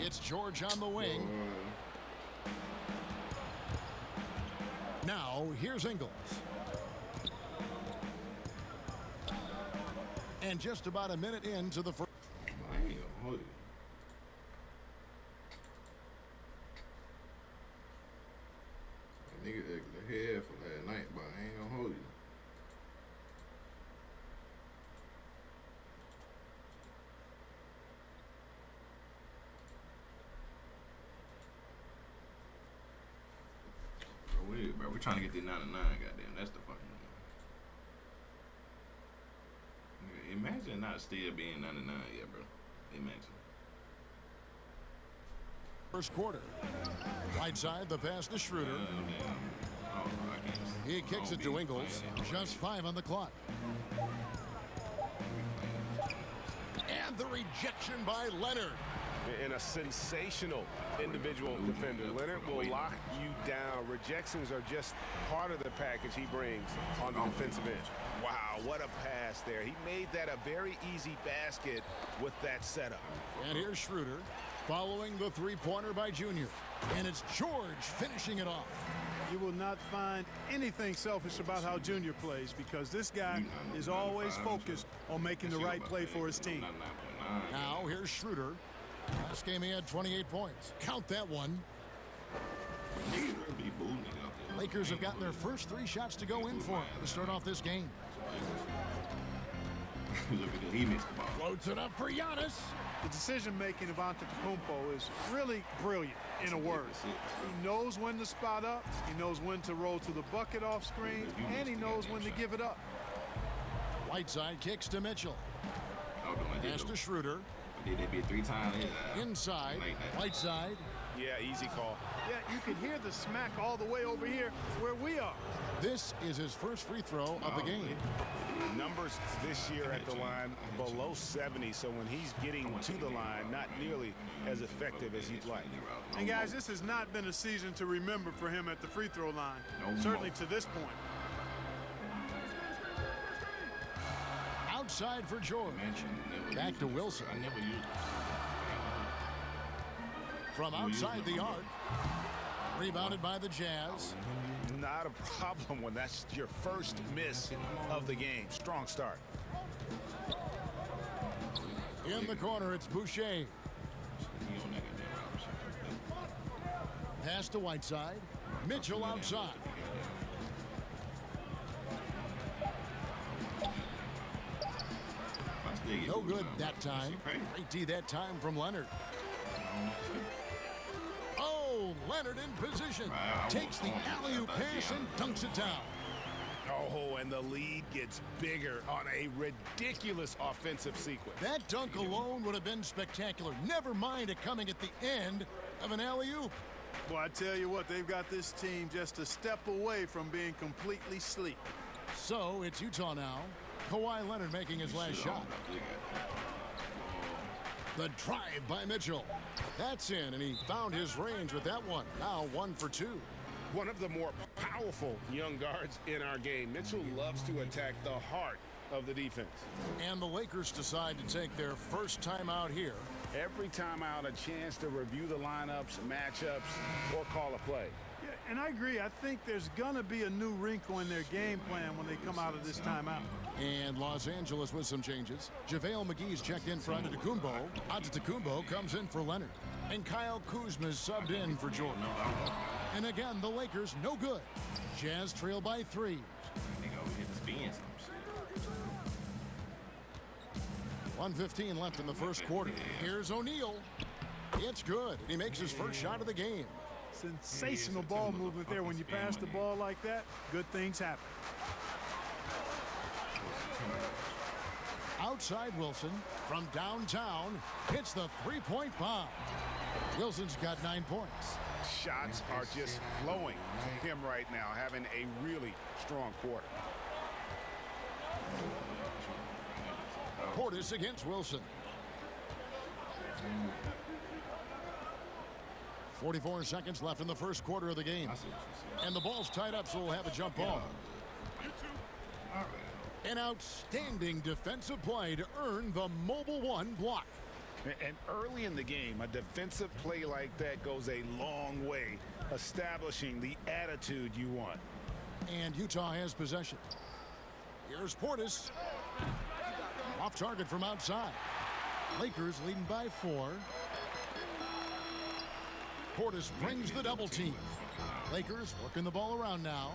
It's George on the wing. Now, here's Ingles. And just about a minute into the first. I ain't gonna hold you. Nigga acted the head for last night, but I ain't gonna hold you. Bro, we're trying to get the 99, goddamn. That's the fucking one. Imagine not still being 99 yet, bro. Imagine. First quarter. Right side, the pass to Schroeder. He kicks it to Ingles. Just 5 on the clock. And the rejection by Leonard. And a sensational individual defender. Leonard will lock you down. Rejections are just part of the package he brings on the defensive end. Wow, what a pass there. He made that a very easy basket with that setup. And here's Schroeder following the three-pointer by Junior. And it's George finishing it off. You will not find anything selfish about how Junior plays because this guy is always focused on making the right play for his team. Now here's Schroeder. Last game he had 28 points. Count that one. Lakers have gotten their first 3 shots to go in for to start off this game. Look at that, he missed the ball. Floats it up for Giannis. The decision-making of Antetokounmpo is really brilliant, in a word. He knows when to spot up, he knows when to roll to the bucket off screen, and he knows when to give it up. Whiteside kicks to Mitchell. Pass to Schroeder. Did they be 3 times? Inside, Whiteside. Yeah, easy call. Yeah, you can hear the smack all the way over here where we are. This is his first free throw of the game. Numbers this year at the line below 70, so when he's getting to the line, not nearly as effective as you'd like. And guys, this has not been a season to remember for him at the free throw line, certainly to this point. Outside for George. Back to Wilson. I never used it. From outside the arc. Rebounded by the Jazz. Not a problem when that's your first miss of the game. Strong start. In the corner, it's Boucher. Pass to Whiteside. Mitchell outside. No good that time. Great D that time from Leonard. Oh, Leonard in position. Takes the alley-oop pass and dunks it down. Oh, and the lead gets bigger on a ridiculous offensive sequence. That dunk alone would have been spectacular. Never mind it coming at the end of an alley-oop. Well, I tell you what, they've got this team just a step away from being completely sleek. So it's Utah now. Kawhi Leonard making his last shot. The drive by Mitchell. That's in, and he found his range with that one. Now 1 for 2. One of the more powerful young guards in our game. Mitchell loves to attack the heart of the defense. And the Lakers decide to take their first timeout here. Every timeout, a chance to review the lineups, matchups, or call a play. Yeah, and I agree. I think there's going to be a new wrinkle in their game plan when they come out of this timeout. And Los Angeles with some changes. JaVale McGee's checked in for Antetokounmpo. Antetokounmpo comes in for Leonard. And Kyle Kuzma's subbed in for Jordan. And again, the Lakers no good. Jazz trail by 3. 1:15 left in the first quarter. Here's O'Neal. It's good. He makes his first shot of the game. Sensational ball movement there. When you pass the ball like that, good things happen. Outside Wilson from downtown hits the three-point bomb. Wilson's got 9 points. Shots are just flowing for him right now, having a really strong quarter. Portis against Wilson. 44 seconds left in the first quarter of the game. And the ball's tied up, so we'll have a jump ball. An outstanding defensive play to earn the Mobile One block. And early in the game, a defensive play like that goes a long way, establishing the attitude you want. And Utah has possession. Here's Portis. Off target from outside. Lakers leading by 4. Portis brings the double team. Lakers working the ball around now.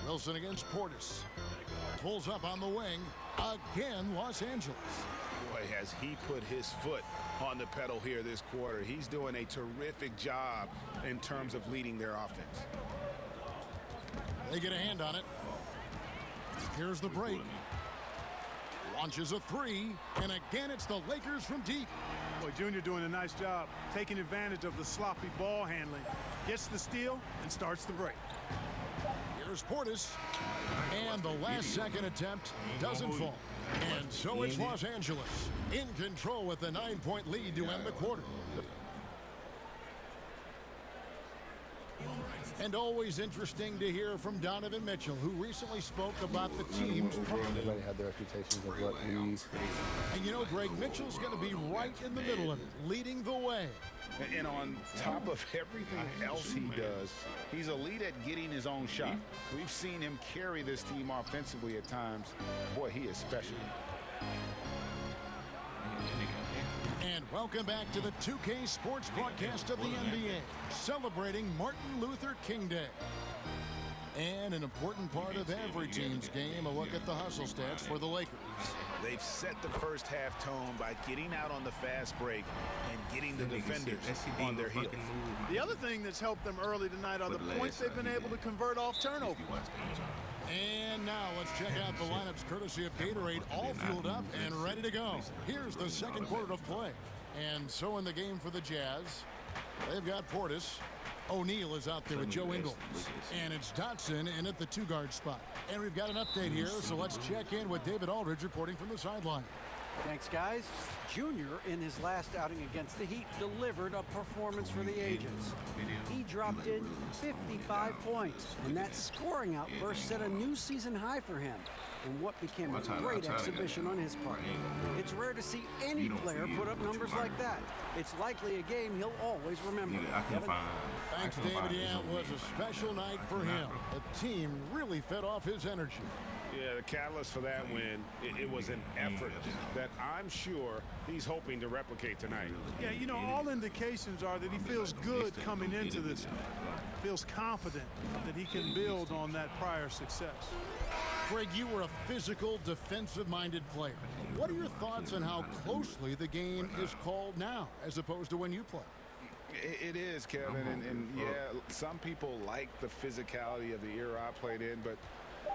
Wilson against Portis. Pulls up on the wing. Again, Los Angeles. Boy, has he put his foot on the pedal here this quarter. He's doing a terrific job in terms of leading their offense. They get a hand on it. Here's the break. Launches a 3, and again it's the Lakers from deep. Boy, Junior doing a nice job taking advantage of the sloppy ball handling. Gets the steal and starts the break. Here's Portis, and the last-second attempt doesn't fall. And so it's Los Angeles in control with a 9-point lead to end the quarter. And always interesting to hear from Donovan Mitchell, who recently spoke about the team's problem. Everybody had their reputations of what we. And you know, Greg, Mitchell's going to be right in the middle of it, leading the way. And on top of everything else he does, he's elite at getting his own shot. We've seen him carry this team offensively at times. Boy, he is special. And welcome back to the 2K Sports broadcast of the NBA, celebrating Martin Luther King Day. And an important part of every team's game, a look at the hustle stats for the Lakers. They've set the first half tone by getting out on the fast break and getting the defenders on their heels. The other thing that's helped them early tonight are the points they've been able to convert off turnover. And now let's check out the lineups courtesy of Gatorade, all fueled up and ready to go. Here's the second quarter of play. And so in the game for the Jazz, they've got Portis. O'Neal is out there with Joe Ingles. And it's Dotson in at the 2-guard spot. And we've got an update here, so let's check in with David Aldridge reporting from the sideline. Thanks, guys. Junior, in his last outing against the Heat, delivered a performance for the ages. He dropped in 55 points, and that scoring outburst set a new season high for him in what became a great exhibition on his part. It's rare to see any player put up numbers like that. It's likely a game he'll always remember. Thanks, David. Yeah, it was a special night for him. The team really fed off his energy. Yeah, the catalyst for that win, it was an effort that I'm sure he's hoping to replicate tonight. Yeah, you know, all indications are that he feels good coming into this. Feels confident that he can build on that prior success. Greg, you were a physical, defensive-minded player. What are your thoughts on how closely the game is called now, as opposed to when you play? It is, Kevin, and yeah, some people like the physicality of the era I played in, but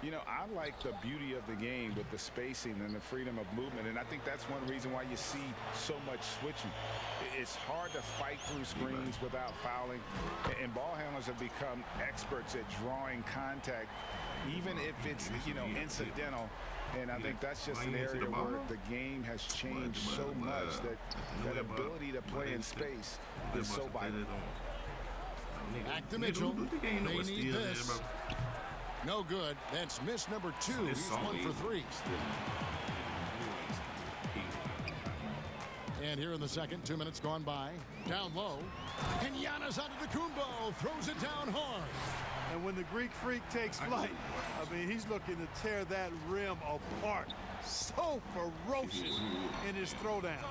you know, I like the beauty of the game with the spacing and the freedom of movement, and I think that's one reason why you see so much switching. It's hard to fight through screens without fouling, and ball handlers have become experts at drawing contact, even if it's, you know, incidental. And I think that's just an area where the game has changed so much that that ability to play in space is so vital. Back to Mitchell. They need this. No good. That's miss number 2. He's 1 for 3. And here in the second, 2 minutes gone by. Down low. And Giannis Antetokounmpo throws it down hard. And when the Greek Freak takes flight, I mean, he's looking to tear that rim apart. So ferocious in his throwdown.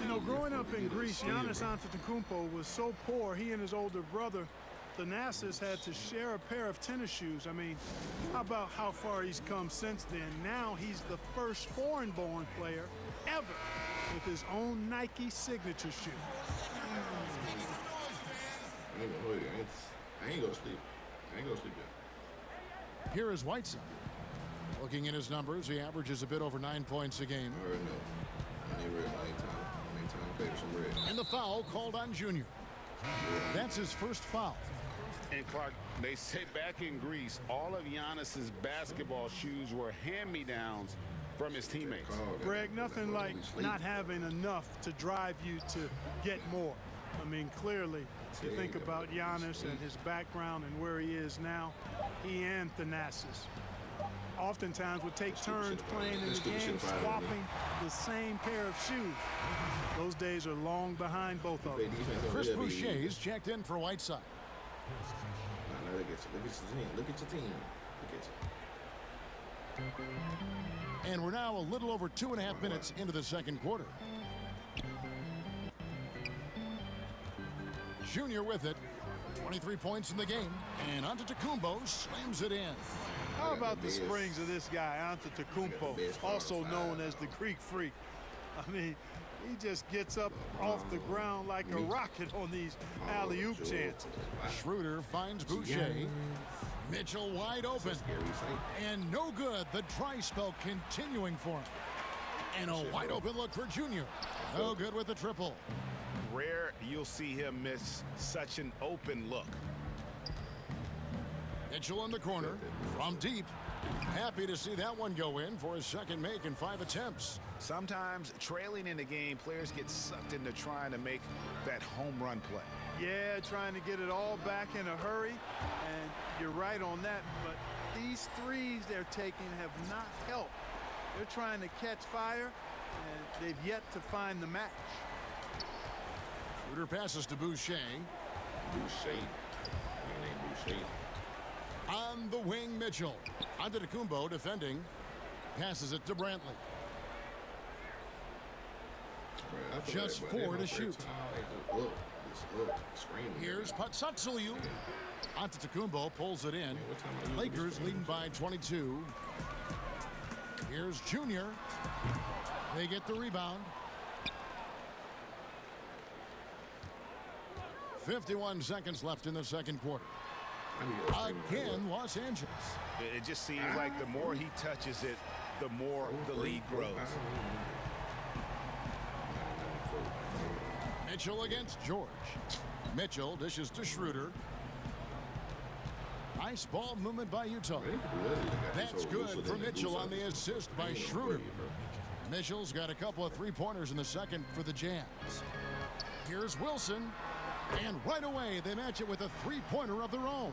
You know, growing up in Greece, Giannis Antetokounmpo was so poor, he and his older brother, Thanasis, had to share a pair of tennis shoes. I mean, how about how far he's come since then? Now he's the first foreign-born player ever with his own Nike signature shoe. I ain't gonna sleep. I ain't gonna sleep yet. Here is Whiteside. Looking at his numbers, he averages a bit over 9 points a game. I already know. I need red anytime. Play some red. And the foul called on Junior. That's his first foul. And Clark, they say back in Greece, all of Giannis's basketball shoes were hand-me-downs from his teammates. Greg, nothing like not having enough to drive you to get more. I mean, clearly, you think about Giannis and his background and where he is now, he and Thanasis. oftentimes would take turns playing in the game, swapping the same pair of shoes. Those days are long behind both of them. Chris Boucher's checked in for Whiteside. No, look at your team. Look at your team. Look at you. And we're now a little over 2.5 minutes into the second quarter. Junior with it. 23 points in the game. And Antetokounmpo slams it in. How about the springs of this guy, Antetokounmpo, also known as the Greek Freak? I mean, he just gets up off the ground like a rocket on these alley-oop chances. Schroeder finds Boucher. Mitchell wide open. And no good. The dry spell continuing for him. And a wide open look for Junior. No good with the triple. Rare you'll see him miss such an open look. Mitchell in the corner from deep. Happy to see that one go in for his second make in 5 attempts. Sometimes trailing in the game, players get sucked into trying to make that home run play. Yeah, trying to get it all back in a hurry, and you're right on that, but these threes they're taking have not helped. They're trying to catch fire, and they've yet to find the match. Schroeder passes to Boucher. Boucher. On the wing, Mitchell. Antetokounmpo defending. Passes it to Brantley. Just 4 to shoot. Here's Patsatsaliu. Antetokounmpo pulls it in. Lakers leading by 22. Here's Junior. They get the rebound. 51 seconds left in the second quarter. Again, Los Angeles. It just seems like the more he touches it, the more the lead grows. Mitchell against George. Mitchell dishes to Schroeder. Nice ball movement by Utah. That's good for Mitchell on the assist by Schroeder. Mitchell's got a couple of three-pointers in the second for the Jazz. Here's Wilson. And right away, they match it with a three-pointer of their own.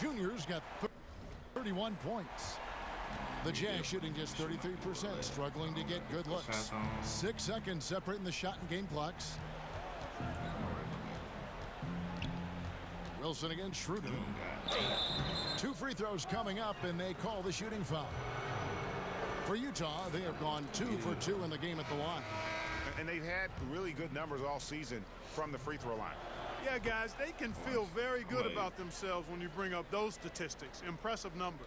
Junior's got 31 points. The Jazz shooting just 33%, struggling to get good looks. 6 seconds separating the shot and game clocks. Wilson against Schroeder. 2 free throws coming up, and they call the shooting foul. For Utah, they have gone 2 for 2 in the game at the line. And they've had really good numbers all season from the free throw line. Yeah, guys, they can feel very good about themselves when you bring up those statistics. Impressive numbers.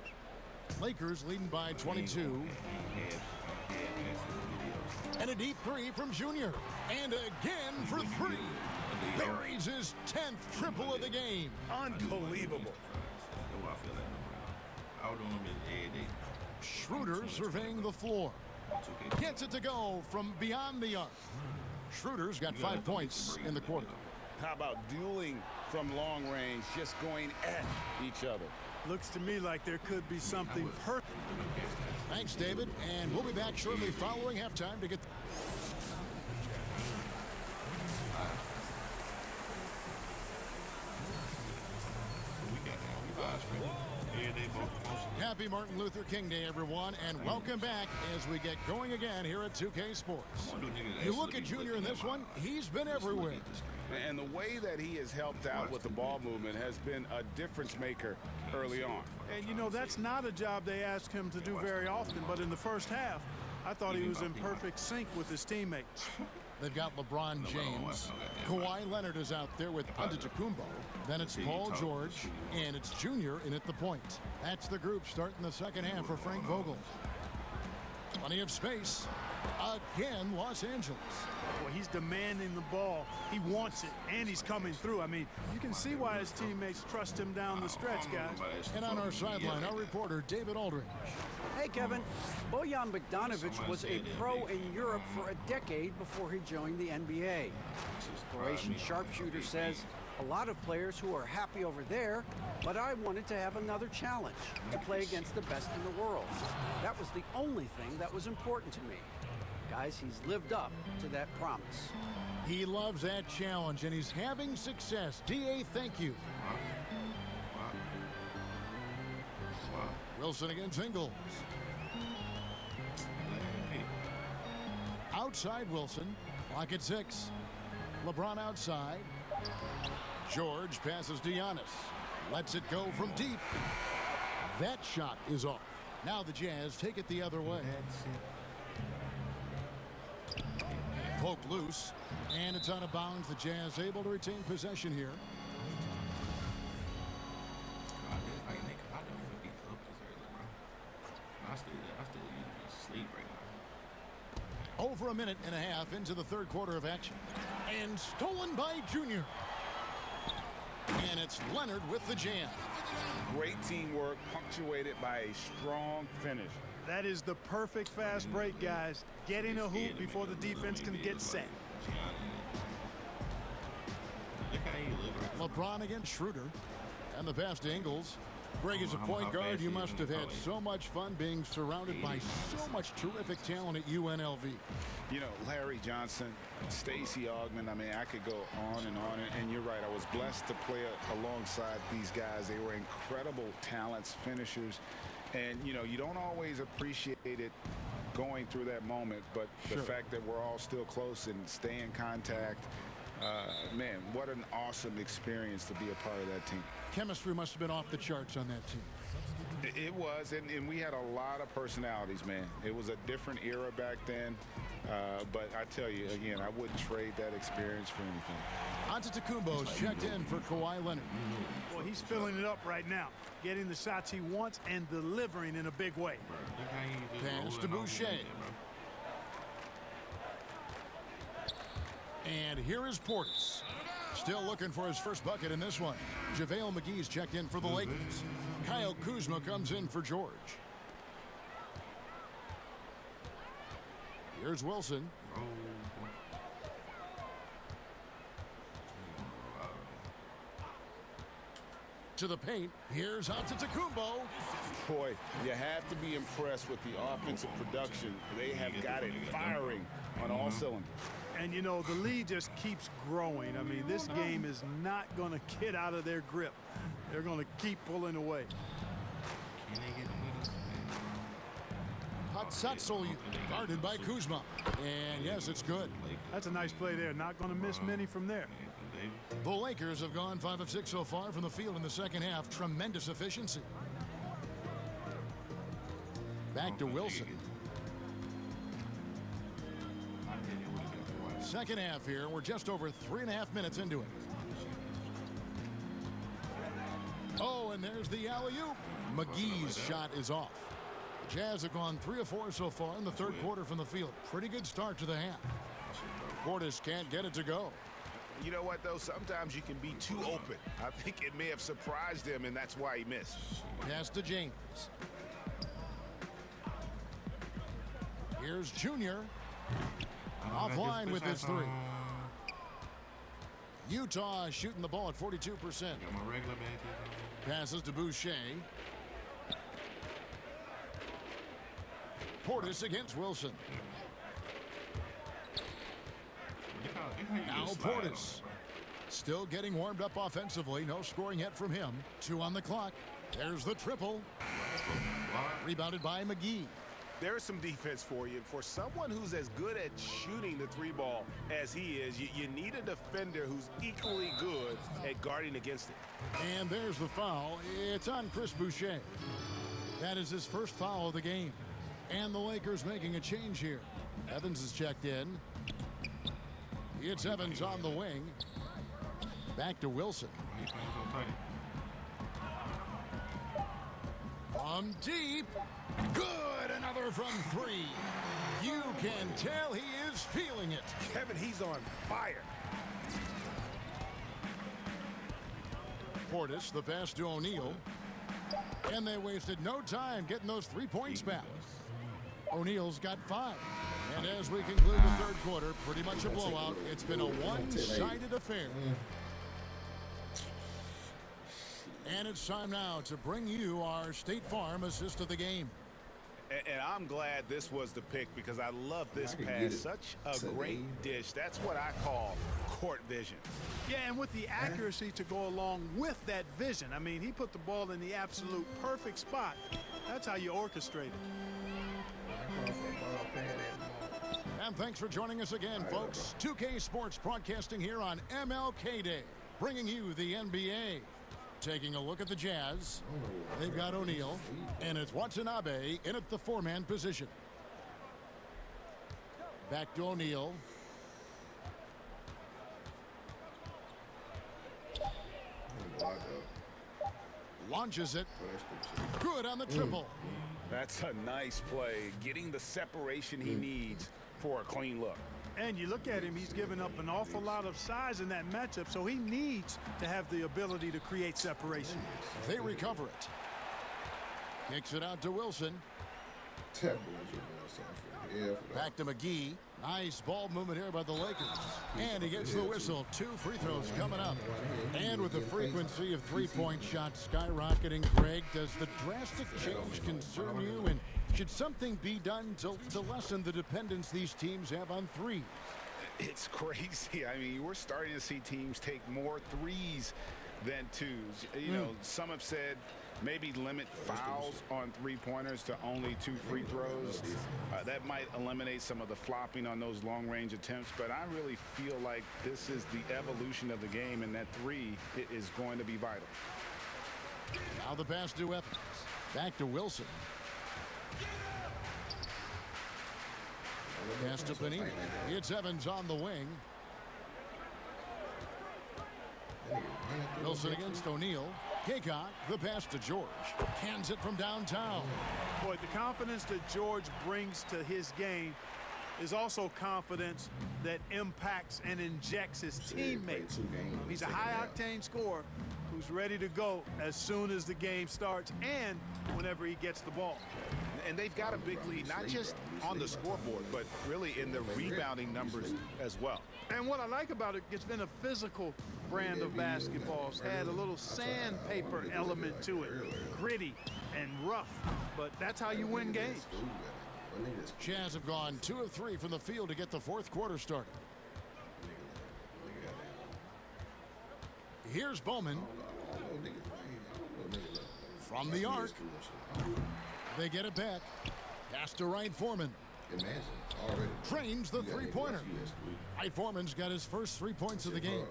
Lakers leading by 22. And a deep three from Junior. And again for 3. Buries his 10th triple of the game. Unbelievable. Schroeder surveying the floor. Gets it to go from beyond the arc. Schroeder's got 5 points in the quarter. How about dueling from long range, just going at each other? Looks to me like there could be something perfect. Thanks, David. And we'll be back shortly following halftime to get... Happy Martin Luther King Day, everyone, and welcome back as we get going again here at 2K Sports. You look at Junior in this one, he's been everywhere. And the way that he has helped out with the ball movement has been a difference maker early on. And, you know, that's not a job they ask him to do very often, but in the first half, I thought he was in perfect sync with his teammates. They've got LeBron James. Kawhi Leonard is out there with Antetokounmpo. Then it's Paul George, and it's Junior in at the point. That's the group starting the second half for Frank Vogel. Plenty of space. Again, Los Angeles. Well, he's demanding the ball. He wants it, and he's coming through. I mean, you can see why his teammates trust him down the stretch, guys. And on our sideline, our reporter, David Aldridge. Hey, Kevin. Bojan Bogdanovic was a pro in Europe for a decade before he joined the NBA. Croatian sharpshooter says, a lot of players who are happy over there, but I wanted to have another challenge, to play against the best in the world. That was the only thing that was important to me. Guys, he's lived up to that promise. He loves that challenge, and he's having success. DA, thank you. Wilson against Ingles. Outside Wilson. Clock at 6. LeBron outside. George passes to Giannis. Lets it go from deep. That shot is off. Now the Jazz take it the other way. Poked loose. And it's out of bounds. The Jazz able to retain possession here. Over a minute and a half into the third quarter of action. And stolen by Junior. And it's Leonard with the jam. Great teamwork punctuated by a strong finish. That is the perfect fast break, guys. Getting a hoop before the defense can get set. LeBron against Schroeder. And the pass to Ingles. Greg, as a point guard, you must have had so much fun being surrounded by so much terrific talent at UNLV. You know, Larry Johnson, Stacey Augmon, I mean, I could go on. And you're right, I was blessed to play alongside these guys. They were incredible talents, finishers. And, you know, you don't always appreciate it going through that moment, but the fact that we're all still close and stay in contact, man, what an awesome experience to be a part of that team. Chemistry must have been off the charts on that team. It was, and we had a lot of personalities, man. It was a different era back then, but I tell you, again, I wouldn't trade that experience for anything. Antetokounmpo's checked in for Kawhi Leonard. Well, he's filling it up right now, getting the shots he wants and delivering in a big way. Pass to Boucher. And here is Portis. Still looking for his first bucket in this one. JaVale McGee's checked in for the Lakers. Kyle Kuzma comes in for George. Here's Wilson. To the paint. Here's Antetokounmpo. Boy, you have to be impressed with the offensive production. They have got it firing on all cylinders. And, you know, the lead just keeps growing. I mean, this game is not going to get out of their grip. They're going to keep pulling away. Hatsatsoyu guarded by Kuzma. And, yes, it's good. That's a nice play there. Not going to miss many from there. The Lakers have gone 5 of 6 so far from the field in the second half. Tremendous efficiency. Back to Wilson. Second half here. We're just over 3.5 minutes into it. Oh, and there's the alley-oop. McGee's shot is off. The Jazz have gone 3 of 4 so far in the third quarter from the field. Pretty good start to the half. Portis can't get it to go. You know what, though? Sometimes you can be too open. I think it may have surprised him, and that's why he missed. Pass to James. Here's Junior. Offline with his 3. Utah shooting the ball at 42%. Passes to Boucher. Portis against Wilson. Now Portis. Still getting warmed up offensively. No scoring yet from him. 2 on the clock. There's the triple. Rebounded by McGee. There's some defense for you. For someone who's as good at shooting the 3 ball as he is, you need a defender who's equally good at guarding against it. And there's the foul. It's on Chris Boucher. That is his first foul of the game. And the Lakers making a change here. Evans is checked in. It's Evans on the wing. Back to Wilson. From deep. Good. Another from 3. You can tell he is feeling it. Kevin, he's on fire. Portis, the pass to O'Neal. And they wasted no time getting those 3 points back. O'Neal's got 5. And as we conclude the third quarter, pretty much a blowout. It's been a one-sided affair. And it's time now to bring you our State Farm assist of the game. And I'm glad this was the pick because I love this pass. Such a great dish. That's what I call court vision. Yeah, and with the accuracy to go along with that vision. I mean, he put the ball in the absolute perfect spot. That's how you orchestrate it. And thanks for joining us again, folks. 2K Sports broadcasting here on MLK Day, bringing you the NBA. Taking a look at the Jazz, they've got O'Neal, and it's Watanabe in at the four-man position. Back to O'Neal. Launches it. Good on the triple. That's a nice play, getting the separation he needs for a clean look. And you look at him, he's given up an awful lot of size in that matchup, so he needs to have the ability to create separation. They recover it. Kicks it out to Wilson. Back to McGee. Nice ball movement here by the Lakers. And he gets the whistle. 2 free throws coming up. And with the frequency of three-point shots skyrocketing, Greg, does the drastic change concern you? And should something be done to lessen the dependence these teams have on threes? It's crazy. I mean, we're starting to see teams take more threes than twos. You know, some have said maybe limit fouls on three-pointers to only 2 free throws. That might eliminate some of the flopping on those long-range attempts, but I really feel like this is the evolution of the game, and that 3 is going to be vital. Now the pass to Evans. Back to Wilson. Pass to Panini. It's Evans on the wing. Wilson against O'Neal. Kaycock, the pass to George. Hands it from downtown. Boy, the confidence that George brings to his game is also confidence that impacts and injects his teammates. He's a high-octane scorer who's ready to go as soon as the game starts and whenever he gets the ball. And they've got a big lead, not just on the scoreboard, but really in the rebounding numbers as well. And what I like about it, it's been a physical brand of basketball. It's had a little sandpaper element to it, gritty and rough, but that's how you win games. Jazz have gone 2 of 3 from the field to get the fourth quarter started. Here's Bowman. From the arc. They get it back. Pass to Wright Foreman. Trains the three-pointer. Wright Foreman's got his first 3 points of the game.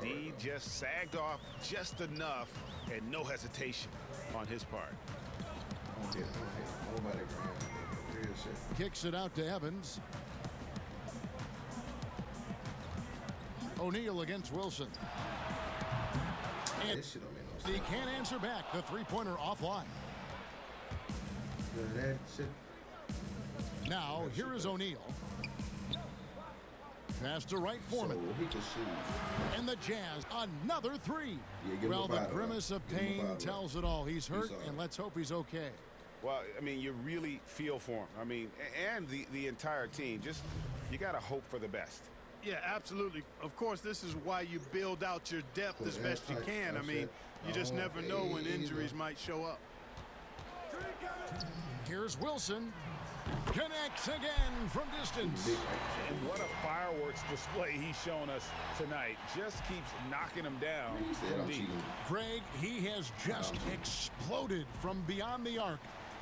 The D just sagged off just enough and no hesitation on his part. Kicks it out to Evans. O'Neal against Wilson. And he can't answer back. The three-pointer offline. Now, here is O'Neal. Pass to Wright Foreman. And the Jazz, another 3. Well, the grimace of pain tells it all. He's hurt, and let's hope he's okay. Well, I mean, you really feel for him. I mean, and the entire team. Just, you got to hope for the best. Yeah, absolutely. Of course, this is why you build out your depth as best you can. I mean, you just never know when injuries might show up. Here's Wilson. Connects again from distance. And what a fireworks display he's shown us tonight. Just keeps knocking him down from deep. Greg, he has just exploded from beyond the arc.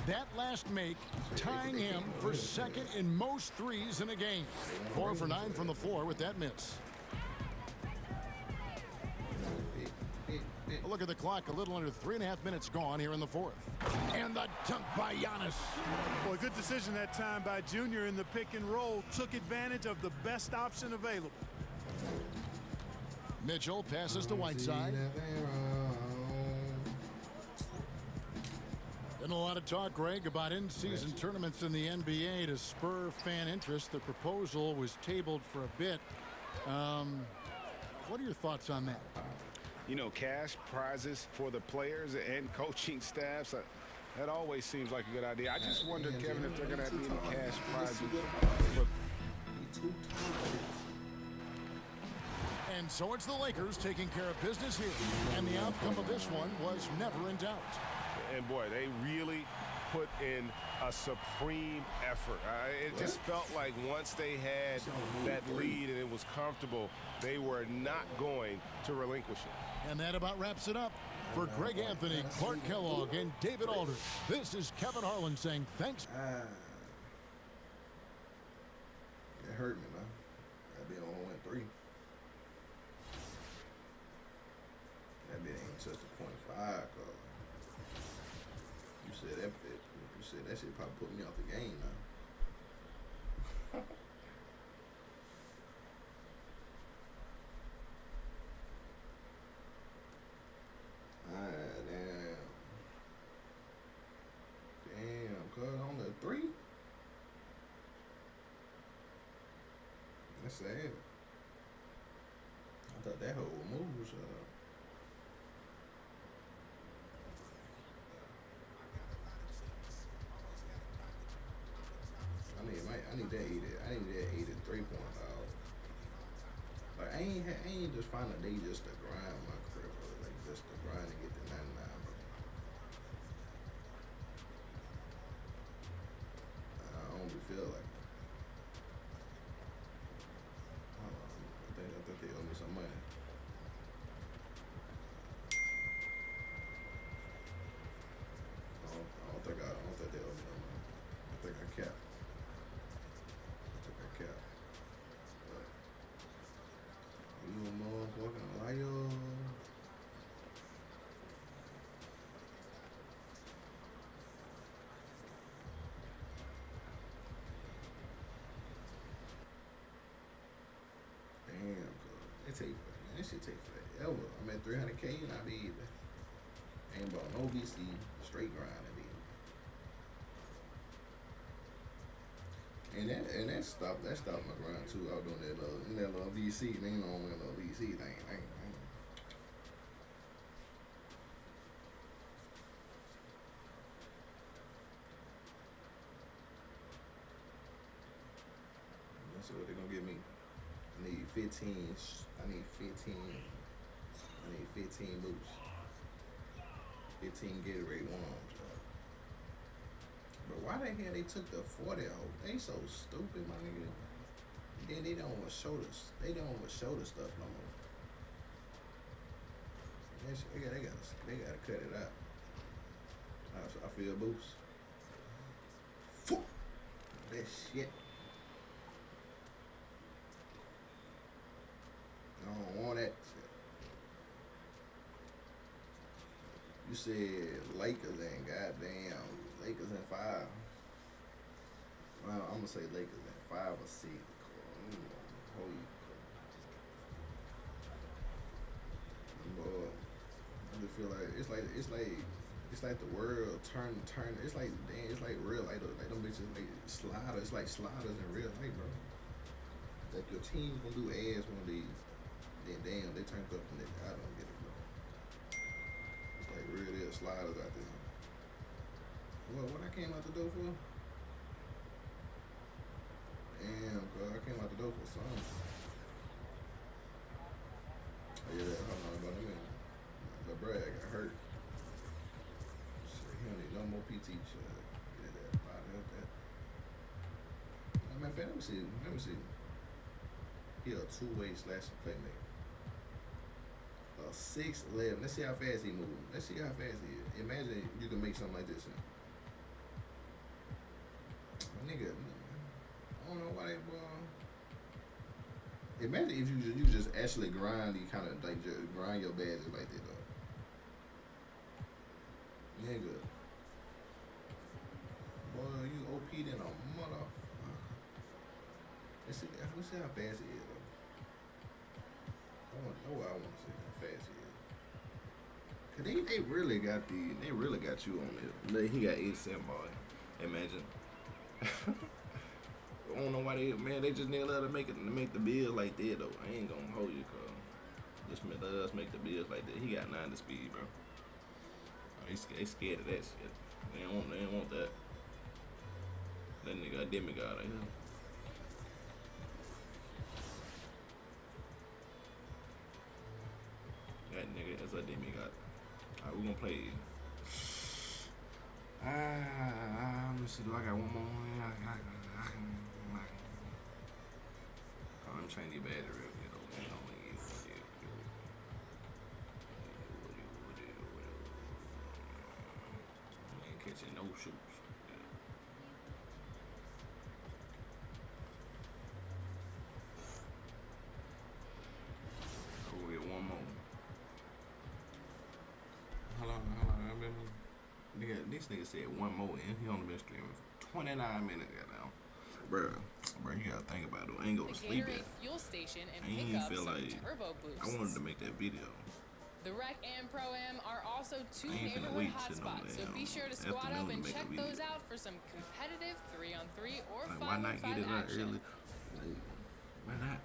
That last make tying him for second in most threes in a game. 4 for 9 from the floor with that miss. A look at the clock, a little under 3.5 minutes gone here in the fourth. And the dunk by Giannis. Boy, good decision that time by Junior in the pick and roll. Took advantage of the best option available. Mitchell passes to Whiteside. Been a lot of talk, Greg, about in-season tournaments in the NBA to spur fan interest. The proposal was tabled for a bit. What are your thoughts on that? You know, cash prizes for the players and coaching staffs, that always seems like a good idea. I just wonder, Kevin, if they're going to have any cash prizes. And so it's the Lakers taking care of business here. And the outcome of this one was never in doubt. And boy, they really put in a supreme effort. It just felt like once they had that lead and it was comfortable, they were not going to relinquish it. And that about wraps it up. For Greg Anthony, Clark Kellogg, and David Aldridge, this is Kevin Harlan saying thanks. It hurt me, man. That bit only went 3. That bit ain't touched the .5. You said that bit. You said that shit probably put me off the game now. Damn, cuz on the 3? That's sad. I thought that whole move was I need that 80 3-point foul. Like I ain't just find a day just to grind my career, bro. Like just to grind and get the 99, bro. I don't really feel like it. I think they owe me some money. I don't think they owe me no money. I think I capped. But you a motherfucking liar. Damn, it take that shit take forever. I'm at 300K and I be ain't bought no VC, straight grind and be. And that stopped my grind too. I was doing that little VC. They ain't on that little VC thing. That's what they gonna give me. I need 15 boosts. 15 Gatorade one-arms. But why the hell they took the 40 off? They so stupid, my nigga. Then they don't want to show us. They don't want to show the stuff no more. They gotta cut it out. I feel boost. Fuck that shit. I don't want that shit. You said Lakers and goddamn Lakers in 5. Well, I'm gonna say Lakers in 5 or 6. Boy, I just feel like it's like the world turn. It's like damn, it's like real life. Like them bitches like sliders. It's like sliders in real life, bro. Like your team gonna do ass one of these, then damn they turned up and they, I don't get it, bro. It's like real deal sliders out there. What I came out the door for? Damn, bro, I came out the door for something. Oh yeah, hold on about a minute. The Brad got hurt. Shit, he don't need no more PT. Get that body up that. Matter of fact, let me see. He a two-way slashing playmaker. 6'11". Let's see how fast he moves. Let's see how fast he is. Imagine you can make something like this. Nigga, I don't know why they imagine if you just actually grind, you kind of like just grind your badges like that though. Nigga. Boy, you OP'd in a mother. Let's see how fast he is though. I want to see how fast he is. Cause they really got you on it. He got 87 boy. Imagine. I don't know why they just need to make the bills like that though. I ain't gonna hold you, cuz. Just let us make the bills like that. He got 90 speed, bro. They scared of that shit. They don't want that. That nigga a demigod out here. That nigga is a demigod. Alright, we're gonna play. me see. Do I got one more? I'm trying to get battery real good. Ain't catching no shoots. Oh, we get one more. Hold on. I remember. This nigga said one more, and he only been streaming for 29 minutes now. Bruh, you gotta think about it. I ain't go to sleep yet. Fuel station and I ain't pick up feel some like turbo boosts. I wanted to make that video. The Rec and Pro-Am are also two I ain't finna neighborhood wait till hotspots, so no be sure to squad afternoon up to and make a check video. those out for some competitive 3-on-3 or Like, why not 5-on-5 get it out action. early? Why not?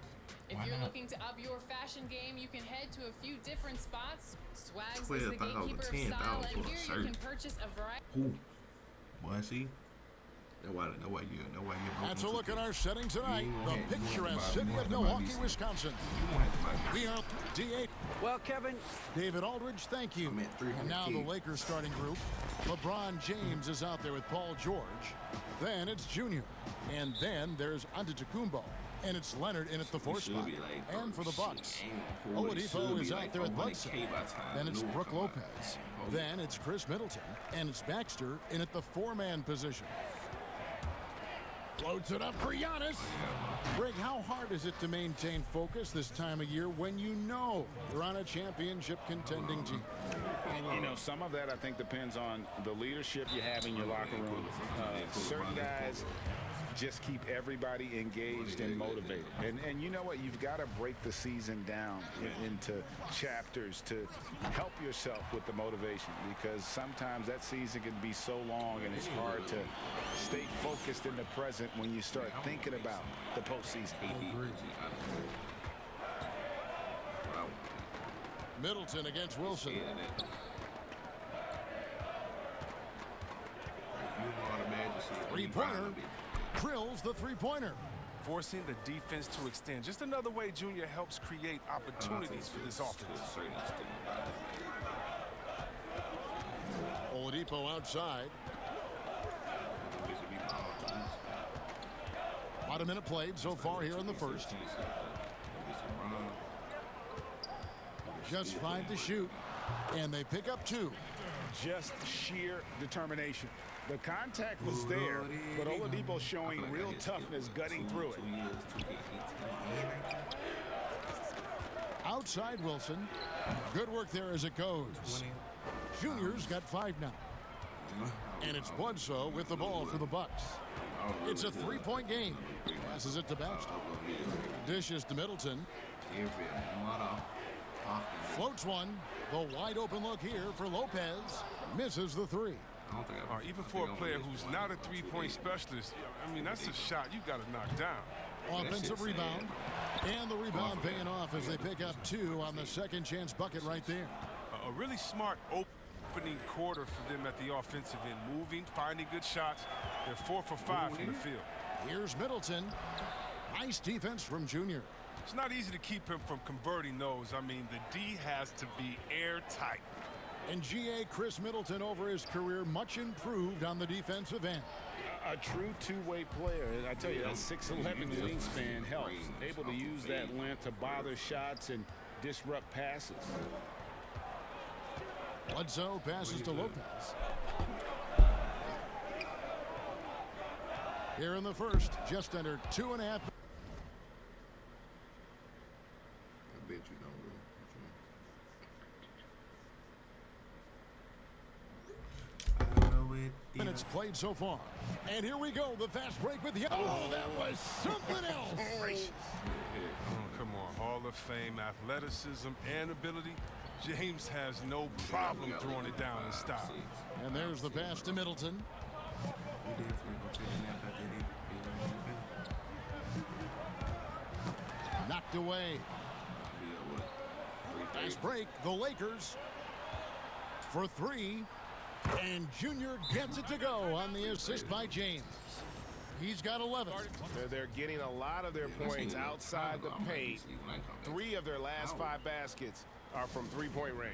If Why you're not? looking to up your fashion game, you can head to a few different spots. Swags is the 12,000, gatekeeper of 10,000 style, and for a here shirt. you can purchase a variety. Who? Boy, see? That's why you. That's a look at our setting tonight. You The won't have- picturesque you city won't of have to buy Milwaukee, these. Wisconsin. You won't have to buy these. We are D8. Well, Kevin, David Aldridge, thank you. I'm at 300 And now K. the Lakers starting group. LeBron James is out there with Paul George. Then it's Junior. And then there's Antetokounmpo. And it's Leonard in at the 4 should spot. be like, And for the shit, Bucks, ain't no pool. It should Oladipo be is like out there with 400K Bledsoe. by the time Then it's the new Brook come out. Lopez. Oh, Then it's Chris Middleton. And it's Baxter in at the 4-man position. Floats it up for Giannis. Greg, how hard is it to maintain focus this time of year when you know you're on a championship contending team? You know, some of that I think depends on the leadership you have in your locker room. Certain guys just keep everybody engaged and motivated. And you know what? You've got to break the season down into chapters to help yourself with the motivation, because sometimes that season can be so long and it's hard to stay focused in the present when you start thinking about the postseason. Middleton against Wilson. Three-pointer. Drills the three-pointer. Forcing the defense to extend. Just another way Junior helps create opportunities for this offense. Oladipo outside. About a minute played so far here in the first. Just 5 to shoot. And they pick up 2. Just sheer determination. The contact was there, but Oladipo showing real toughness gutting through it. Outside Wilson. Good work there as it goes. Junior's got 5 now. And it's Bledsoe with the ball for the Bucks. It's a 3-point game. Passes it to Baxter. Dishes to Middleton. Floats one. The wide open look here for Lopez. Misses the 3. Even for a player who's not a three-point specialist, I mean, that's a shot you got to knock down. Offensive rebound. And the rebound paying off as they pick up 2 on the second chance bucket right there. A really smart opening quarter for them at the offensive end. Moving, finding good shots. They're 4 for 5 from the field. Here's Middleton. Nice defense from Junior. It's not easy to keep him from converting those. I mean, the D has to be airtight. And GA Chris Middleton over his career much improved on the defensive end. A true two-way player. And I tell you, that 6'11" wingspan helps. Able to use that length to bother shots and disrupt passes. Bledsoe passes to Lopez. Here in the first, just under 2.5. I bet you don't Minutes played so far. And here we go, the fast break with the... Oh, that was something else. Oh, come on, Hall of Fame, athleticism and ability. James has no problem throwing it down in style. And there's the pass to Middleton. Knocked away. Fast break, the Lakers for 3. And Junior gets it to go on the assist by James. He's got 11. They're getting a lot of their points outside the paint. 3 of their last 5 baskets are from three-point range.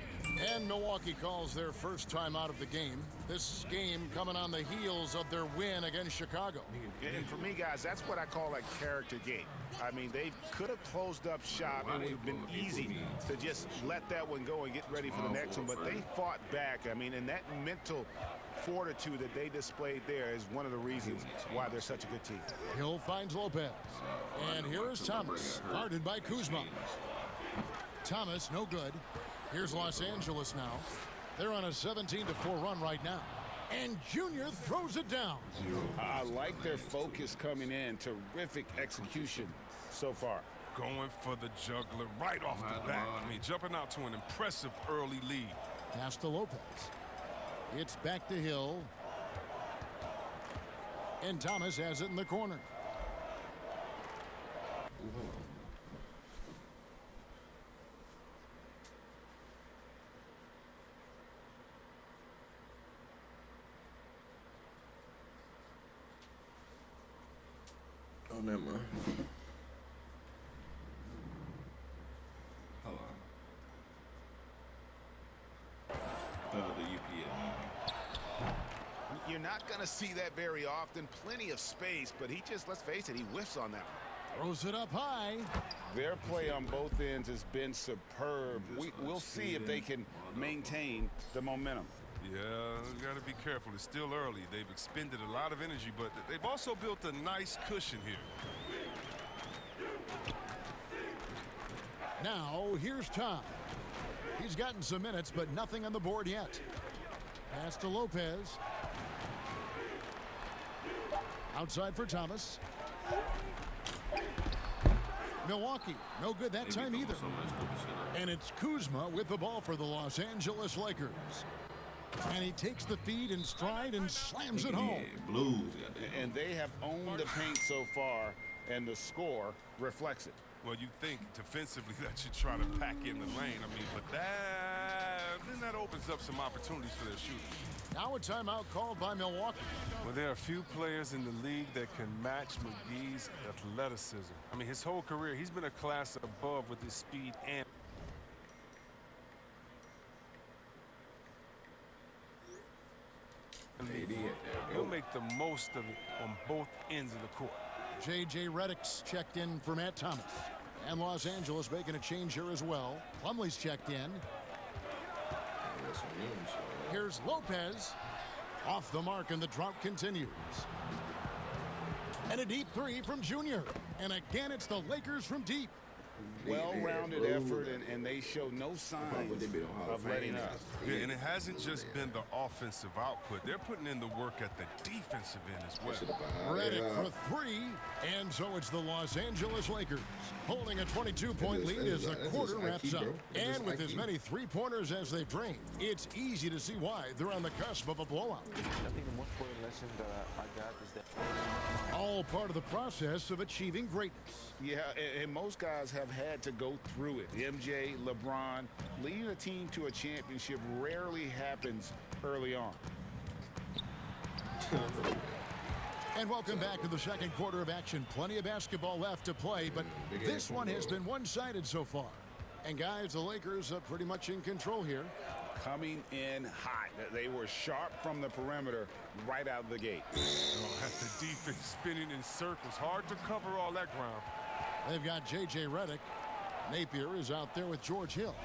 And Milwaukee calls their first time out of the game. This game coming on the heels of their win against Chicago. And for me, guys, that's what I call a character game. I mean, they could have closed up shop. It would have been easy to just let that one go and get ready for the next one. But they fought back. I mean, and that mental fortitude that they displayed there is one of the reasons why they're such a good team. Hill finds Lopez. And here is Thomas, guarded by Kuzma. Thomas, no good. Here's Los Angeles now. They're on a 17-4 run right now. And Junior throws it down. I like their focus coming in. Terrific execution so far. Going for the juggler right off the bat. I mean, jumping out to an impressive early lead. Pass to Lopez. It's back to Hill. And Thomas has it in the corner. Oh, never mind. Hold on. The UPN. You're not going to see that very often. Plenty of space, but he just, let's face it, he whiffs on that one. Throws it up high. Their play on both ends has been superb. We'll see if they can maintain the momentum. Yeah, you got to be careful. It's still early. They've expended a lot of energy, but they've also built a nice cushion here. Now, here's Tom. He's gotten some minutes, but nothing on the board yet. Pass to Lopez. Outside for Thomas. Milwaukee, no good that time either. And it's Kuzma with the ball for the Los Angeles Lakers. And he takes the feed in stride and slams it home. Blues. And they have owned the paint so far, and the score reflects it. Well, you think defensively that you try to pack in the lane. I mean, but then that opens up some opportunities for their shooting. Now a timeout called by Milwaukee. Well, there are a few players in the league that can match McGee's athleticism. I mean, his whole career, he's been a class above with his speed and... He'll make the most of it on both ends of the court. J.J. Redick's checked in for Matt Thomas. And Los Angeles making a change here as well. Plumlee's checked in. Here's Lopez. Off the mark, and the drought continues. And a deep three from Junior. And again, it's the Lakers from deep. Well-rounded effort, and they show no signs of letting up. Yeah, and it hasn't just been the offensive output. They're putting in the work at the defensive end as well. Redick for three, and so it's the Los Angeles Lakers holding a 22-point lead as the quarter wraps up. And with as many three-pointers as they've drained, it's easy to see why they're on the cusp of a blowout. I think the most important lesson that I got is that all part of the process of achieving greatness. Yeah, and most guys have had to go through it. MJ, LeBron, leading a team to a championship rarely happens early on. And welcome back to the second quarter of action. Plenty of basketball left to play, but this one has been one-sided so far. And guys, the Lakers are pretty much in control here. Coming in hot. They were sharp from the perimeter right out of the gate. Oh, the defense spinning in circles. Hard to cover all that ground. They've got J.J. Redick. Napier is out there with George Hill.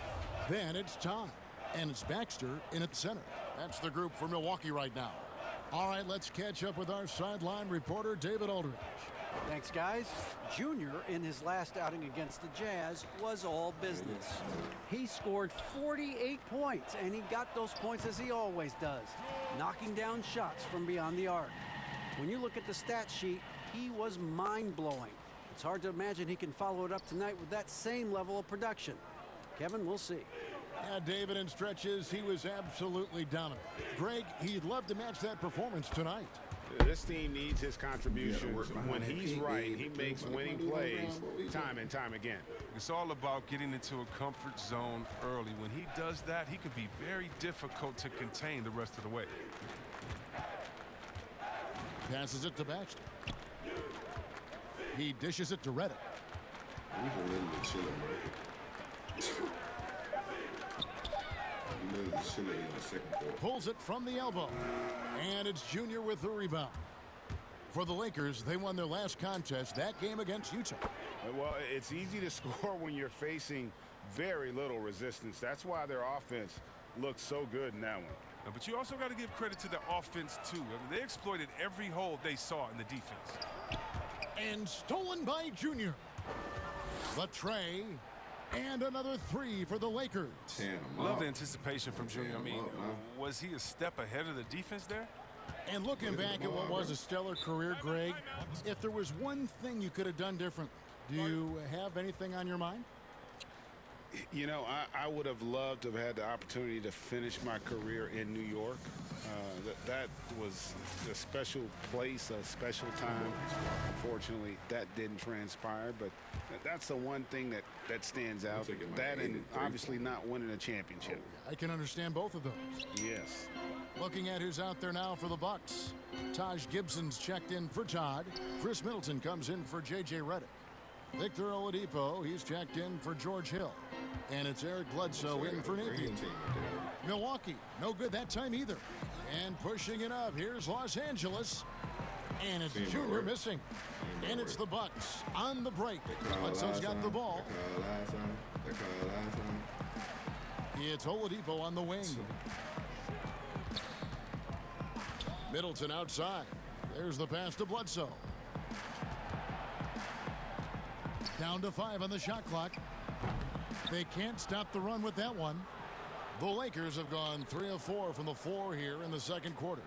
Then it's Todd. And it's Baxter in at center. That's the group for Milwaukee right now. All right, let's catch up with our sideline reporter, David Aldridge. Thanks, guys. Junior, in his last outing against the Jazz, was all business. He scored 48 points, and he got those points as he always does, knocking down shots from beyond the arc. When you look at the stat sheet, he was mind-blowing. It's hard to imagine he can follow it up tonight with that same level of production. Kevin, we'll see. Yeah, David, in stretches, he was absolutely dominant. Greg, he'd love to match that performance tonight. This team needs his contributions. When he's right, he makes winning plays time and time again. It's all about getting into a comfort zone early. When he does that, he can be very difficult to contain the rest of the way. Passes it to Baxter. He dishes it to Redick. literally chilling in the second quarter. Pulls it from the elbow. And it's Junior with the rebound. For the Lakers, they won their last contest, that game against Utah. Well, it's easy to score when you're facing very little resistance. That's why their offense looks so good in that one. But you also got to give credit to the offense, too. I mean, they exploited every hole they saw in the defense. And stolen by Junior. The tray. And another three for the Lakers. Love the anticipation from Junior. I mean, was he a step ahead of the defense there? And looking back at what was a stellar career, Greg, if there was one thing you could have done different, do you have anything on your mind? You know, I would have loved to have had the opportunity to finish my career in New York. That was a special place, a special time. Unfortunately, that didn't transpire, but that's the one thing that stands out. That and obviously not winning a championship. I can understand both of those. Yes. Looking at who's out there now for the Bucks. Taj Gibson's checked in for Todd. Chris Middleton comes in for J.J. Redick. Victor Oladipo, he's checked in for George Hill. And it's Eric Bledsoe in for Nathan. Milwaukee, no good that time either. And pushing it up, here's Los Angeles. And it's Junior missing. And it's the Bucks on the break. Bledsoe's got the ball. It's Oladipo on the wing. Middleton outside. There's the pass to Bledsoe. Down to 5 on the shot clock. They can't stop the run with that one. The Lakers have gone 3 of 4 from the floor here in the second quarter.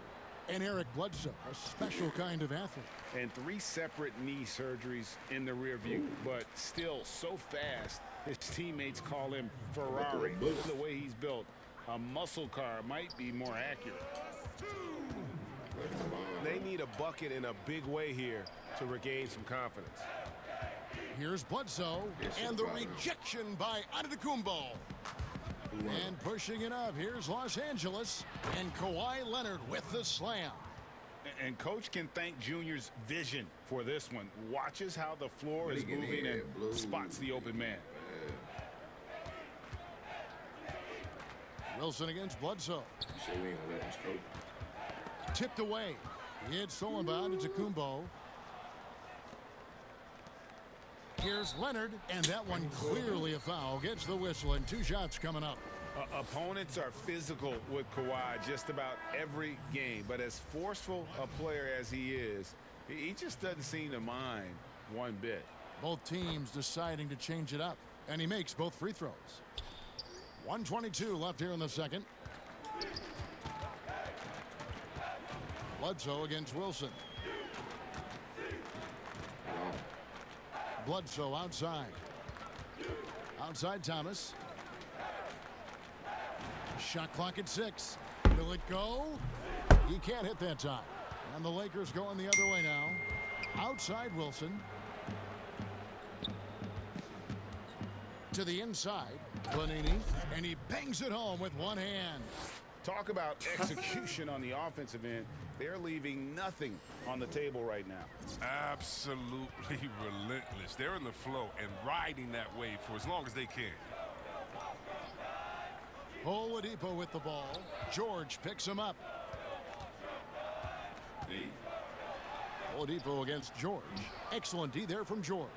And Eric Bledsoe, a special kind of athlete. And 3 separate knee surgeries in the rear view, but still so fast, his teammates call him Ferrari. Look at the way he's built. A muscle car might be more accurate. They need a bucket in a big way here to regain some confidence. Here's Bledsoe, and the rejection by Antetokounmpo. And pushing it up, here's Los Angeles, and Kawhi Leonard with the slam. And Coach can thank Junior's vision for this one. Watches how the floor is moving and spots the open man. Wilson against Bledsoe. Tipped away. It's stolen by Antetokounmpo. Here's Leonard, and that one clearly a foul. Gets the whistle, and 2 shots coming up. Opponents are physical with Kawhi just about every game, but as forceful a player as he is, he just doesn't seem to mind one bit. Both teams deciding to change it up, and he makes both free throws. 1:22 left here in the second. Bledsoe against Wilson. Bledsoe outside. Outside Thomas. Shot clock at 6. Will it go? He can't hit that time. And the Lakers going the other way now. Outside Wilson. To the inside. Planini. And he bangs it home with one hand. Talk about execution on the offensive end. They're leaving nothing on the table right now. Absolutely relentless. They're in the flow and riding that wave for as long as they can. Oladipo with the ball. George picks him up. Oladipo against George. Excellent D there from George.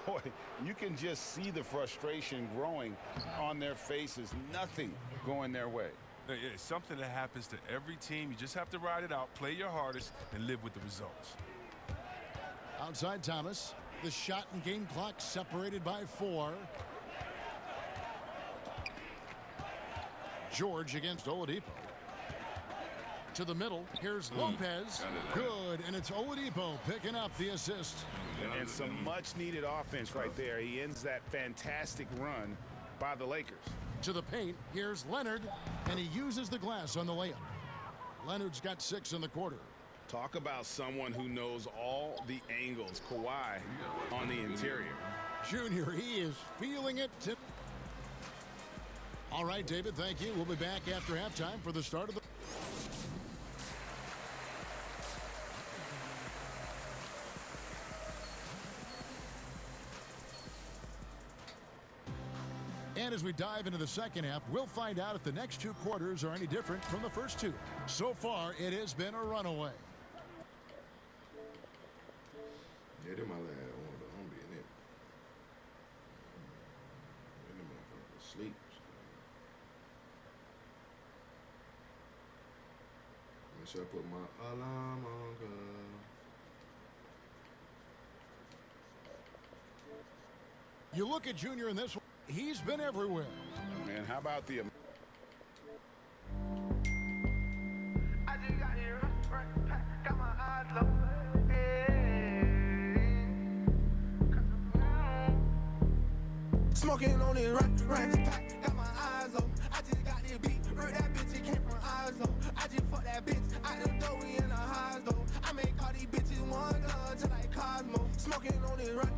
Boy, you can just see the frustration growing on their faces. Nothing going their way. It's something that happens to every team. You just have to ride it out, play your hardest, and live with the results. Outside Thomas. The shot and game clock separated by 4. George against Oladipo. To the middle. Here's Lopez. Good. And it's Oladipo picking up the assist. And some much-needed offense right there. He ends that fantastic run by the Lakers. To the paint. Here's Leonard. And he uses the glass on the layup. Leonard's got 6 in the quarter. Talk about someone who knows all the angles. Kawhi on the interior. Junior, he is feeling it. All right, David, thank you. We'll be back after halftime for the start of the... And as we dive into the second half, we'll find out if the next 2 quarters are any different from the first 2. So far, it has been a runaway. Yeah, they're my lad. I'm being it. Them motherfuckers asleep. Make sure I put my alarm on, girl. You look at Junior in this one, he's been everywhere. And how about the... Smoking on it, right, pack, got my eyes on. I just got this beat, heard that bitch, it came from Oslo. I just fuck that bitch, I done throw we in the highs though. I make all these bitches one just like Cosmo. Smoking on it, right,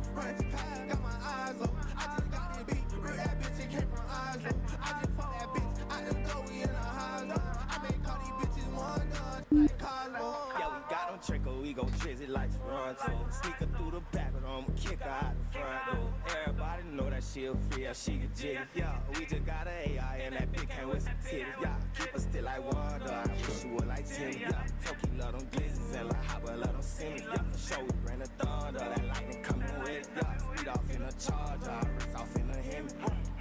pack, got my eyes on. I just got this beat, heard that bitch, it came from Oslo. I just fuck that bitch, I done throw we in the highs though. I make all these bitches one like Cosmo. Yeah, we got on trickle, we go drizzy like Toronto. Sneaker through the back, but I'ma kick her out the front door. Everybody know that she'll free, she get jiggy. Yeah, we just got an AI and that big can with some titties. Yeah, keep her still like water. I wish you were like Timmy. Yeah, Toki love them glizzes and like Hopper love them Simmons. Yeah, for sure we bring the thunder, that lightning coming with it. Yeah, speed off in a charger, wrist off in a Hemi.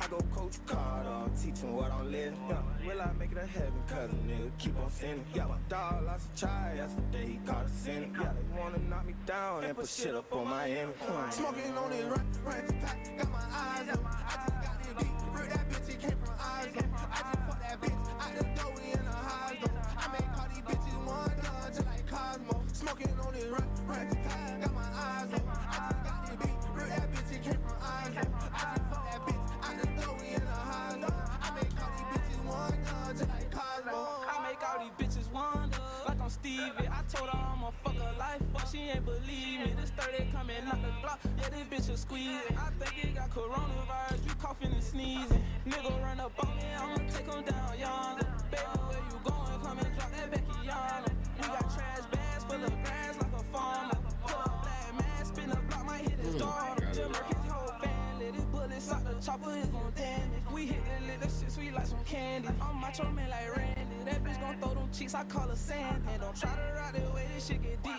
I go coach Carter, teach him what I'm living. Yeah, will I make it to heaven? Cause a nigga keep on sinning. Yeah, my dog lost a child yesterday, he caught a sinning. Yeah, they wanna knock me down and put shit up on my enemy. Smoking on it, right, pack, got my eyes on. I just got this beat, heard that bitch, it came from Oslo. I just fuck that bitch, I done throw we in the highs though. I make all these bitches one just like Cosmo. Smoking on it, right, pack, got my eyes on. I just got this beat, heard that bitch, it came from Oslo. I just fuck that bitch, I done throw we in the highs though. I make all these bitches one just like Cosmo. I make all these bitches wonder, like I'm Stevie. I told her I'ma fuck her life, but she ain't believe me. This 30 come in out the block, yeah, this bitch is squeezing. I think it got coronavirus, you coughing and sneezing. Nigga run up on me, I'ma take him down yonder. Baby, where you going? Come and drop that Becky yonder. We got trash bags full of grass like a farmer. Put a black mask, spin a block, might hit his daughter. Just murk his whole family, this bullets out the chopper is gon' damage. We hit that lit, that shit sweet like some candy. I'm macho man like Randy. That bitch gon' throw them cheeks, I call her sand. And don't try to ride the way this shit get deep.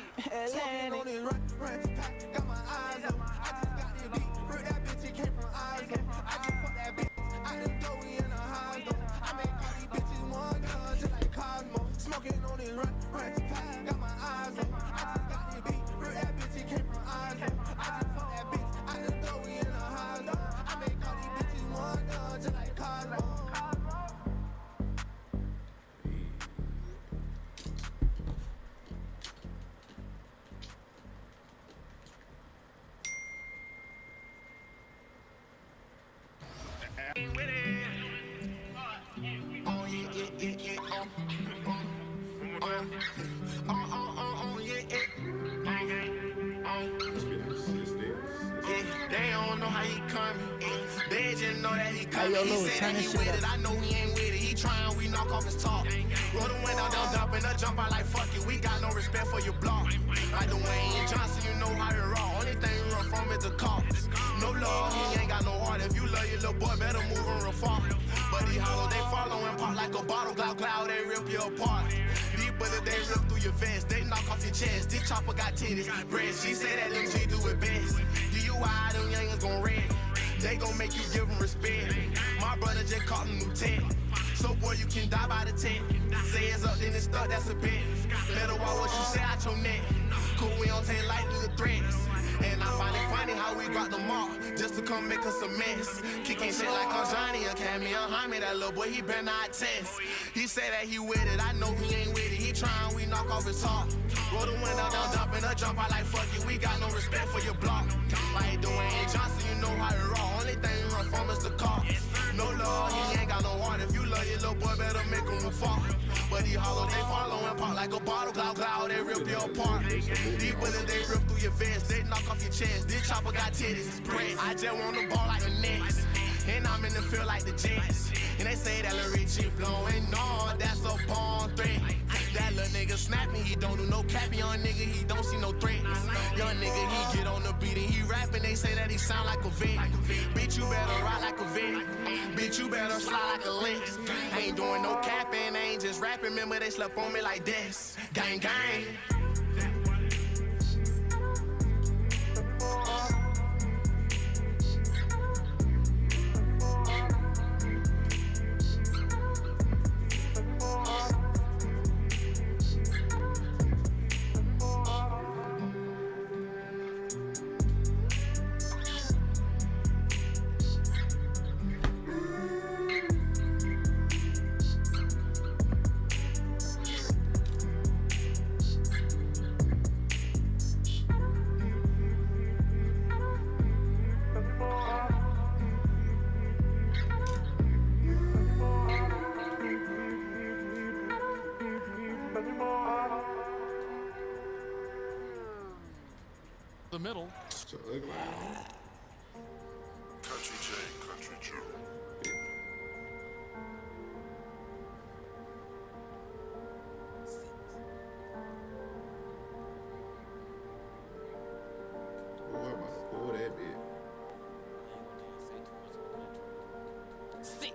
Smoking on it, right, pack, got my eyes on. I just got this beat, heard that bitch, it came from Oslo. I just fuck that bitch, I done throw we in the highs though. I make all these bitches one just like Cosmo. Smoking on it, right, pack, got my eyes on. I just got this beat, heard that bitch, it came from Oslo. I just fuck that bitch, I done throw we in the highs though. I make all these bitches one just like Cosmo. They don't know how he coming. They just know that he coming. He said that he with it. I know he ain't with it. He trying, we knock off his top. Roll the window down, dump and jump out like fuck it. We got no respect for your block. Like the Wayne Johnson, you know how you raw. Only thing you run from is the cops. No love, he ain't got no heart. If you love your little boy, better move him real far. But he hollow, they follow him pop like a bottle. Cloud, they rip you apart. These bullets, they rip through your vest. They knock off your chest. This chopper got titties, breasts. She say that them G do it best. DUI, them youngins gon' red. They gon' make you give them respect. My brother just caught a new tent. So boy, you can die by the tent. Say it's up, then it's stuck, that's a bet. Better watch what you say out your neck. Cool, we don't take light through the threats. And I find it funny how we got them all just to come make us a mess. Kicking shit like I'm Johnny, a Cammy, a Jaime. That little boy, he better not test. He say that he with it, I know he ain't with it. He trying, we knock off his top. Roll the window down, dump and jump out like fuck it. We got no respect for your block. Like Dwayne Johnson, you know how you raw. Only thing you run from is the cops. No love, he ain't got no heart. If you love your little boy, better make him move far. But he hollow, they follow him pop like a bottle. Cloud, they rip you apart. These bullets, they rip through your vest. They knock off your chest. This chopper got titties, breasts. I just want the ball like the Nets. And I'm in the field like the Jets. And they say that Lil Richie blowing. No, that's a born threat. That little nigga snapping, he don't do no cap. Young nigga, he don't see no threats. Young nigga, he get on the beat and he rapping. They say that he sound like a vet. Bitch, you better ride like a vet. Bitch, you better slide like a lynx. Ain't doing no capping, ain't just rapping. Remember they slept on me like this. Gang, gang. The middle. Country J, Country Joe. Pull that bit. Six.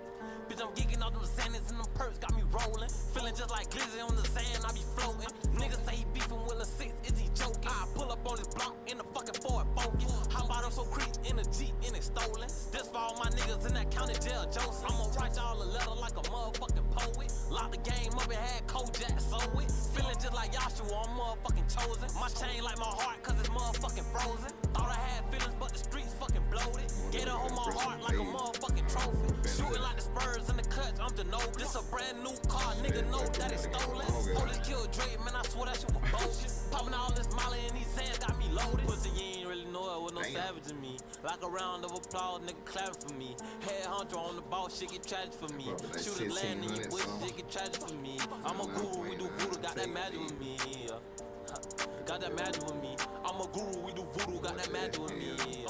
Bitch, I'm geeking off them sandals and them perks, got me rolling. Feeling just like glizzy on the sand, I be floating. Niggas say he beefing with a 6, is he joking? I pull up on his block in the fucking Ford Focus. How about I'm so creep in a Jeep and it's stolen? This for all my niggas in that county jail, Joseph. I'ma write y'all a letter like a motherfucking poet. Lock the game up and had Kojak so it. Feeling just like Joshua, I'm motherfucking chosen. My chain like my heart cause it's motherfucking frozen. Thought I had feelings but the streets fucking bloated. Get up on my heart like a motherfucking trophy. Shooting like the Spurs in the clutch, I'm Deno. This a brand new car, nigga know that it's stolen. Police killed Drake, man, I swear that shit was bullshit. Popping all this molly in these hands got me loaded. Pussy, you ain't really know it with no savage in me. Like a round of applause, nigga clapping for me. Head hunter on the ball, shit get tragic for me. Shoot a land in your bush, shit get tragic for me. I'm a guru, we do voodoo, got that magic with me. Got that magic with me. I'm a guru, we do voodoo, got that magic with me.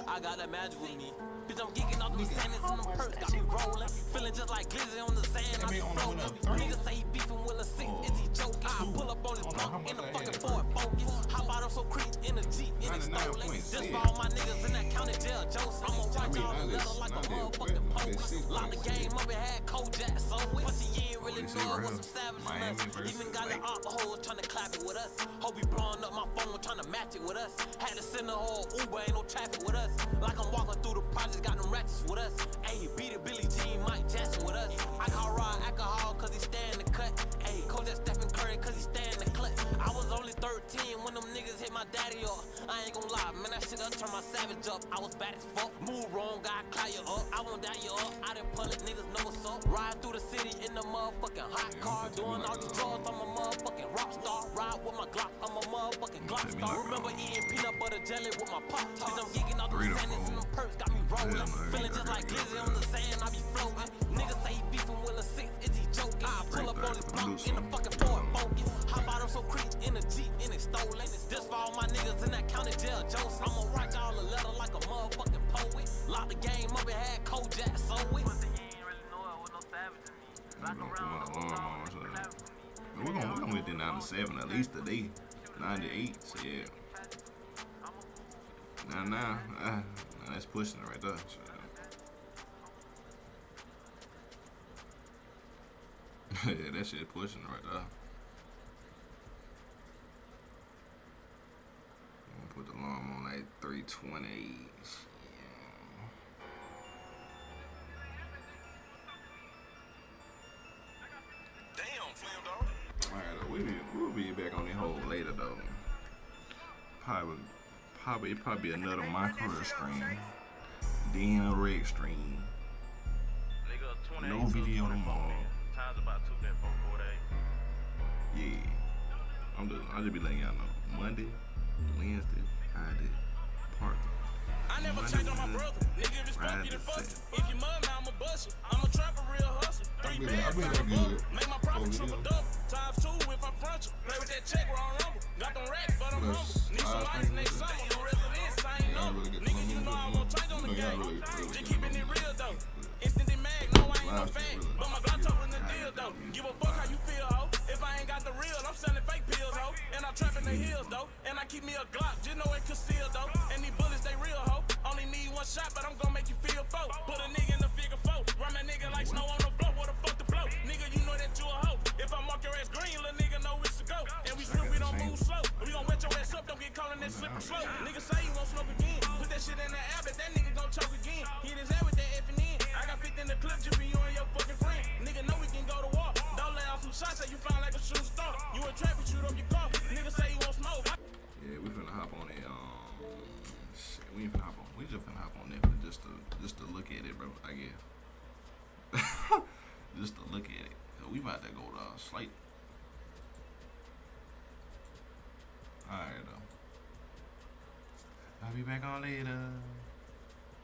I got that magic with me. Bitch, I'm geeking off them sandals and them perks, got me rolling. Feeling just like glizzy on the sand, I be floating. Niggas say he beefing with a 6, is he joking? I pull up on his block in the fucking Ford Focus. How about I'm so creep in a Jeep and it's stolen? This for all my niggas in that county jail, Joseph. I'ma write y'all a letter like a motherfucking poet. Lock the game up and had Kojak so it. Pussy, you ain't really know it was some savage in us. Even got the alcohol trying to clap it with us. Hope he blowing up my phone trying to match it with us. Had to send a whole Uber, ain't no traffic with us. Like I'm walking through the projects, got them ratchets with us. Ayy, beat a Billy Jean, Mike Jackson with us. I call Rod alcohol cause he stay in the cut. Ayy, Kojak Stephen Curry cause he stay in the clutch. I was only 13 when them niggas hit my daddy up. I ain't gon' lie, man, that shit done turned my savage up. I was bad as fuck. Move wrong, God cloud you up. I won't die you up. I done public, niggas know what's up. Ride through the city in the motherfucking hot car. Doing all these drugs, I'm a motherfucking rock star. Ride with my Glock, I'm a motherfucking Glock star. Remember eating peanut butter jelly with my pop. Bitch, I'm geeking off them sandals and them perks, got me rolling. Feeling just like glizzy on the sand, I be floating. Niggas say he beefing with a 6, is he joking? I pull up on his block in the fucking Ford Focus. How about I'm so creep in a Jeep and it's stolen? This for all my niggas in that county jail, Joseph. I'ma write y'all a letter like a motherfucking poet. Lock the game up and had Kojak so it. Pussy, you ain't really know it with no savage in me. Like a round of applause, We're gonna get the 97 at least today. 98, so yeah. Nah, that's pushing it right there. So. Yeah, that shit pushing it right there. I'm gonna put the alarm on like 320. Alright, we'll be back on the hole later though. Probably another Mycareer stream. Then a red stream. No video tomorrow. Yeah. I'll just be letting y'all know. Monday, Wednesday, Friday, part. I never change on my brother. Nigga, if it's fuck, get it fucked. If you mud, now I'ma bust you. I'm a trapper, real hustle. 3 bands, make my profit triple double. Times 2 if I front you. Play with that check, we're on rumble. Got them racks, but I'm humble. Need some ice next summer. The rest of this, I ain't know. Nigga, you know I won't change on the game. Just keeping it real though. Instant mag, no, I ain't no fan. But my Glock tougher than the deal though. Give a fuck how you feel, ho. If I ass green, little nigga know it's to go. And we slip, we don't move slow. We gon' wet your ass up, don't get caught in that slippery slope. Nigga say you won't smoke again. Put that shit in the air, but that nigga gon' choke again. Hit his head with that effing in. I got 50 in the clip just for you and your fucking friend. Nigga know we can go to war. Don't lay off some shots, say you fly like a shooting star. You a trap, shoot up your car. Nigga say you won't smoke. Yeah, we finna hop on it. Shit, we ain't finna hop on. We just finna hop on Netflix just to look at it, bro. I guess. Just to look at it. So we about to go to sleep. Alright though. I'll be back on later.